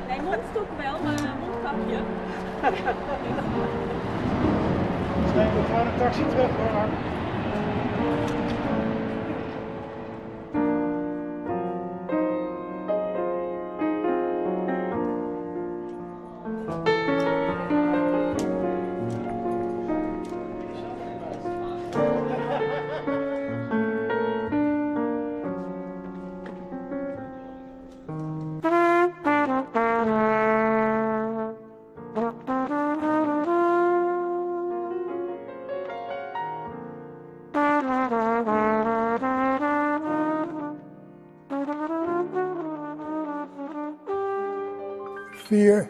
Nee, mondstok wel, maar mondkapje. Nee, we gaan een taxi terug hoor. Fear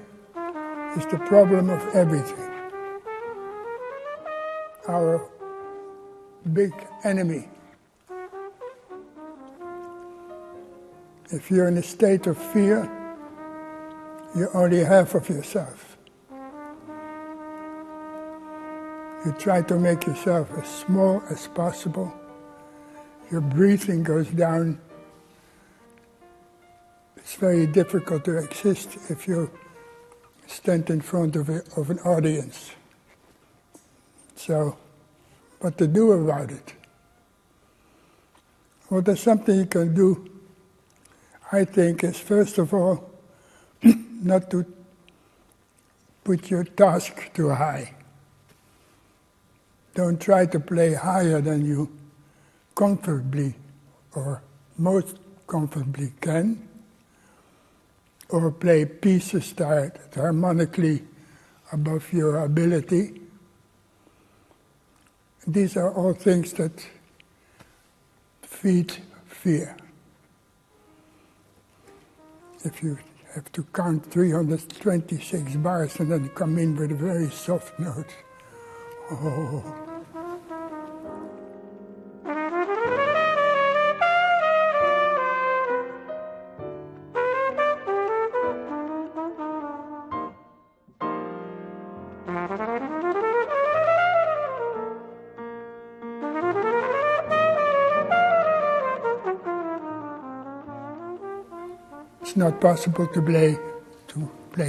is the problem of everything. Our big enemy. If you're in a state of fear, you're only half of yourself. You try to make yourself as small as possible. Your breathing goes down. It's very difficult to exist if you stand in front of an audience. So, what to do about it? Well, there's something you can do, I think, is first of all, not to put your task too high. Don't try to play higher than you comfortably or most comfortably can, or play pieces that are harmonically above your ability. These are all things that feed fear. If you have to count 326 bars and then come in with a very soft note, oh. It's not possible to play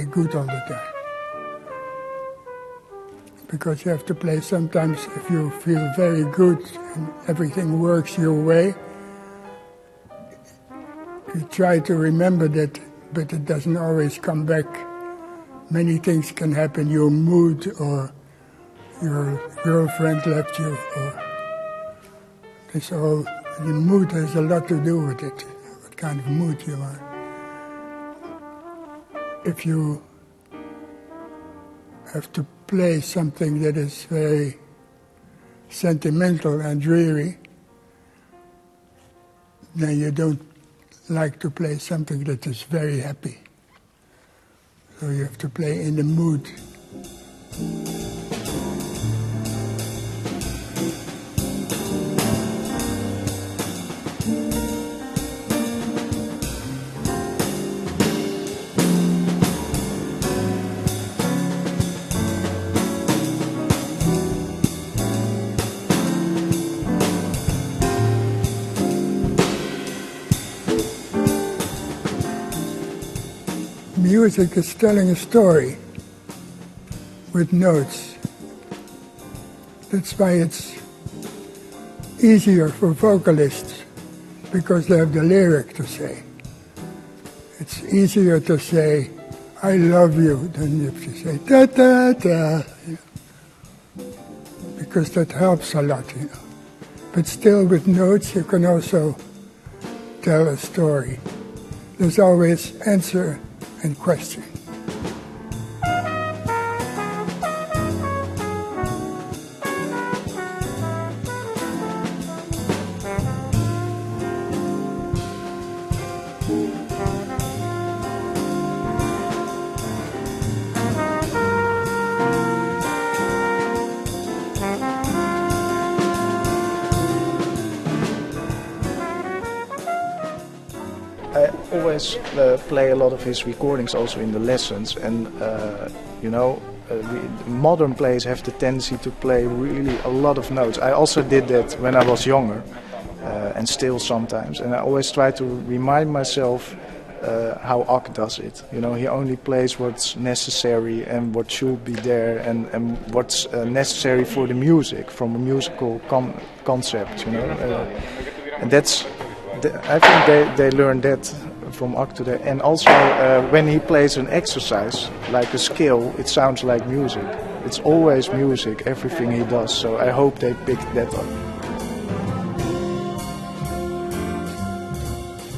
good all the time. Because you have to play sometimes if you feel very good and everything works your way. You try to remember that, but it doesn't always come back. Many things can happen, your mood or your girlfriend left you, or it's all, the mood has a lot to do with it, what kind of mood you are. If you have to play something that is very sentimental and dreary, then you don't like to play something that is very happy. So you have to play in the mood. Music is telling a story with notes. That's why it's easier for vocalists, because they have the lyric to say. It's easier to say, I love you, than if you say, da da da, you know, because that helps a lot, you know. But still with notes you can also tell a story. There's always answer and question. I always play a lot of his recordings also in the lessons, and you know, modern players have the tendency to play really a lot of notes. I also did that when I was younger, and still sometimes, and I always try to remind myself how Ack does it. You know, he only plays what's necessary and what should be there, and what's necessary for the music from a musical concept. You know, and that's. I think they learned that from Ack today. And also when he plays an exercise like a skill, it sounds like music. It's always music, everything he does. So I hope they picked that up.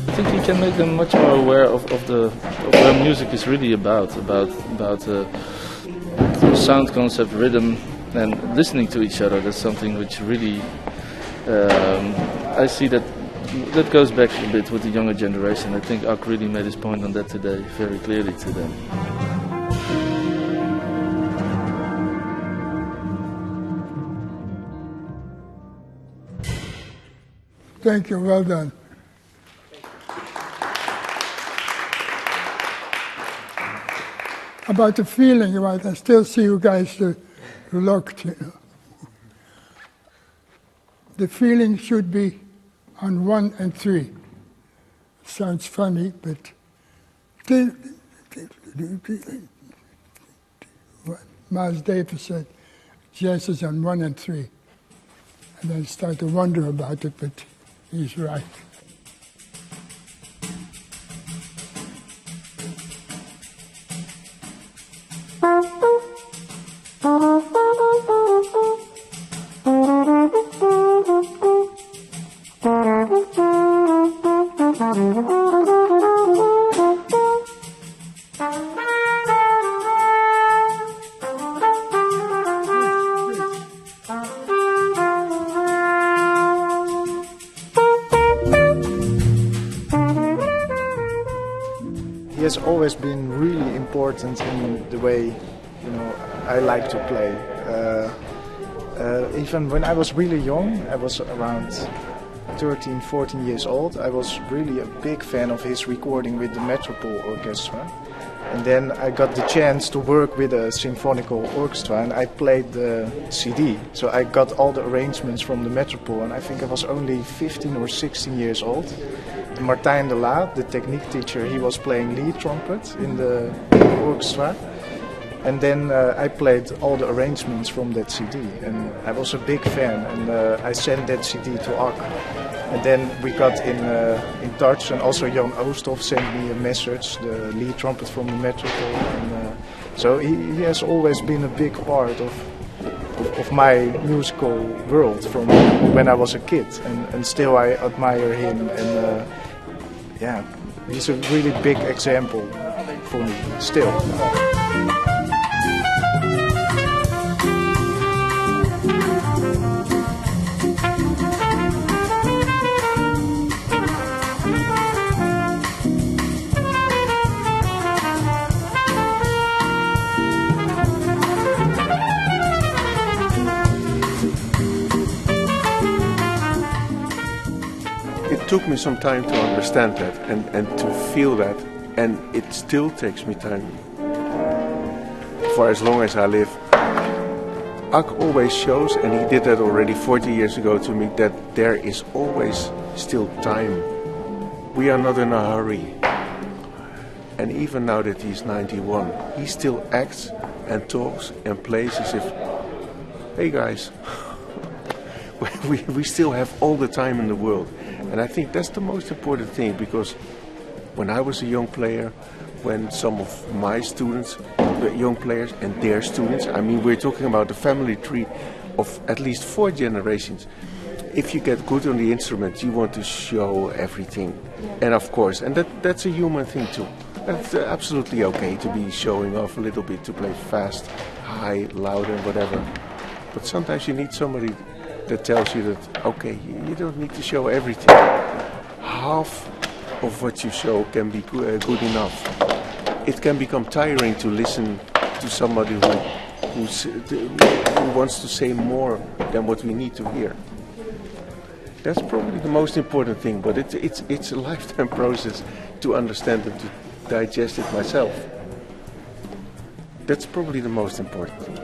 I think you can make them much more aware of what music is really about sound concept, rhythm, and listening to each other. That's something which really I see that goes back a bit with the younger generation. I think Ack really made his point on that today very clearly to them. Thank you, well done. About the feeling, right? I still see you guys locked, you know. The feeling should be on 1 and 3. Sounds funny, but Miles Davis said jazz is on 1 and 3. And I start to wonder about it, but he's right. He has always been really important in the way, you know, I like to play. Even when I was really young, I was around 13, 14 years old, I was really a big fan of his recording with the Metropole Orchestra. And then I got the chance to work with a symphonical orchestra, and I played the CD. So I got all the arrangements from the Metropole, and I think I was only 15 or 16 years old. And Martijn, Laat, the technique teacher, he was playing lead trumpet in the orchestra. And then I played all the arrangements from that CD, and I was a big fan, and I sent that CD to Ack. And then we got in touch, and also Jan Oosthoff sent me a message, the lead trumpet from the Metropole. And so he has always been a big part of my musical world from when I was a kid, and still I admire him, and yeah, he's a really big example for me, still. It took me some time to understand that and to feel that, and it still takes me time. For as long as I live, Ack always shows, and he did that already 40 years ago to me, that there is always still time. We are not in a hurry. And even now that he's 91, he still acts and talks and plays as if, hey guys, we still have all the time in the world. And I think that's the most important thing, because when I was a young player, when some of my students, the young players and their students, I mean, we're talking about a family tree of at least 4 generations. If you get good on the instrument, you want to show everything. And of course, and that's a human thing too. It's absolutely okay to be showing off a little bit, to play fast, high, loud and whatever. But sometimes you need somebody that tells you that, okay, you don't need to show everything. Half of what you show can be good enough. It can become tiring to listen to somebody who wants to say more than what we need to hear. That's probably the most important thing, but it's a lifetime process to understand and to digest it myself. That's probably the most important thing.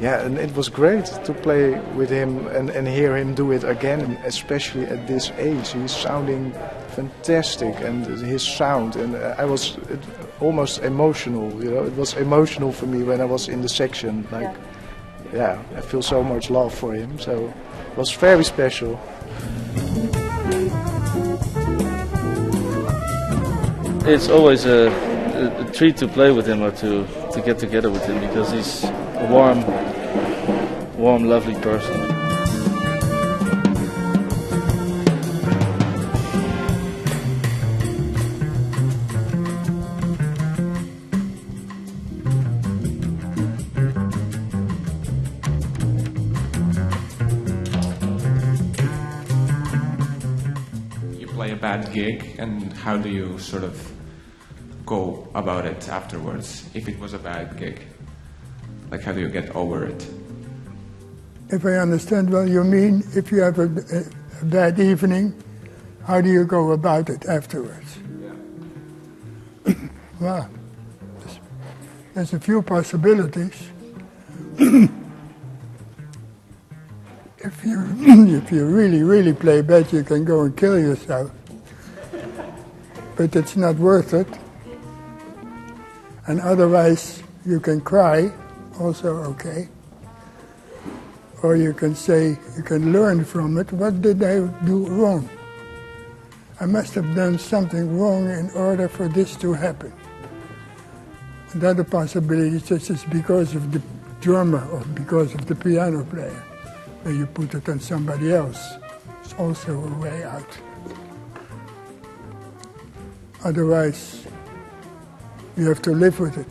Yeah, and it was great to play with him and hear him do it again, especially at this age. He's sounding fantastic, and his sound, and I was almost emotional, you know. It was emotional for me when I was in the section, like, yeah, I feel so much love for him, so it was very special. It's always a treat to play with him or to get together with him, because he's a warm, lovely person. You play a bad gig, and how do you sort of go about it afterwards, if it was a bad gig? Like, how do you get over it? If I understand well, you mean if you have a bad evening, how do you go about it afterwards? Yeah. Well, there's a few possibilities. If you really play bad, you can go and kill yourself. But it's not worth it. And otherwise, you can cry, also okay. Or you can say, you can learn from it, what did I do wrong? I must have done something wrong in order for this to happen. And other possibilities, such as because of the drummer or because of the piano player, where you put it on somebody else. It's also a way out. Otherwise, you have to live with it.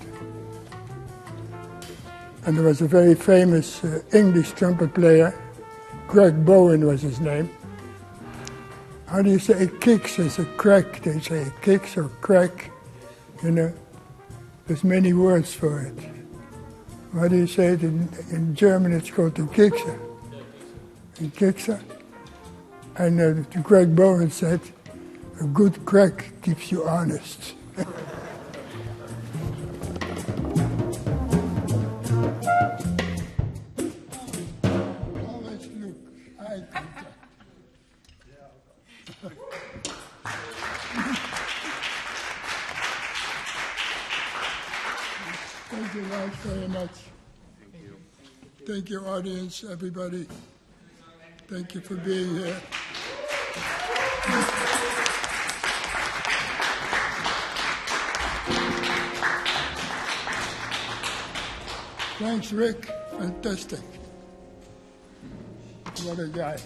And there was a very famous English trumpet player, Rik Mol was his name. How do you say kicks? It's a crack, they say kicks or crack, you know. There's many words for it. How do you say it in German? It's called the kickser. The kickser. And Rik Mol said, a good crack keeps you honest. Always look, eye contact. Thank you guys very much. Thank you. Thank you, audience, everybody. Thank you for being here. Thanks, Rik. Fantastic. What a guy.